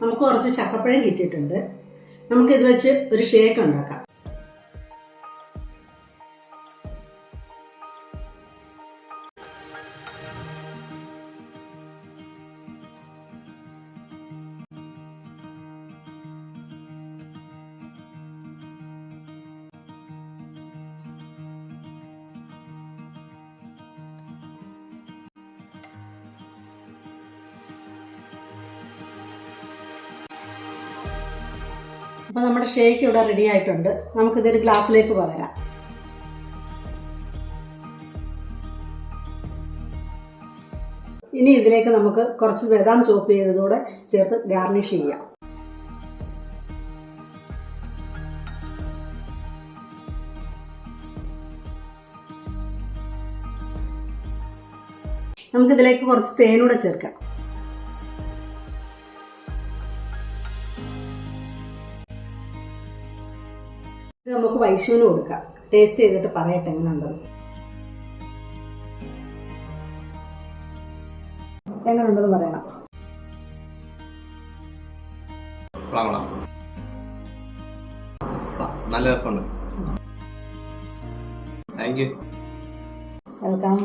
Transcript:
നമുക്ക് കുറച്ച് ചക്കപ്പഴം കിട്ടിയിട്ടുണ്ട്. നമുക്കിത് വെച്ച് ഒരു ഷേക്ക് ഉണ്ടാക്കാം. അപ്പോൾ നമ്മുടെ ഷേക്ക് ഇവിടെ റെഡി ആയിട്ടുണ്ട്. നമുക്കിതൊരു ഗ്ലാസ്സിലേക്ക് പകരാം. ഇനി ഇതിലേക്ക് നമുക്ക് കുറച്ച് ബദാം ചോപ്പ് ചെയ്തതോടെ ചേർത്ത് ഗാർണിഷ് ചെയ്യാം. നമുക്കിതിലേക്ക് കുറച്ച് തേനൂടെ ചേർക്കാം. ഇത് നമുക്ക് വൈശുവിന് കൊടുക്കാം. ടേസ്റ്റ് ചെയ്തിട്ട് പറയട്ടെ എങ്ങനെയുണ്ടെന്ന്. എങ്ങനെയുണ്ടെന്ന് പറയണം. നല്ല രസമുണ്ട്. Thank you. വെൽക്കം.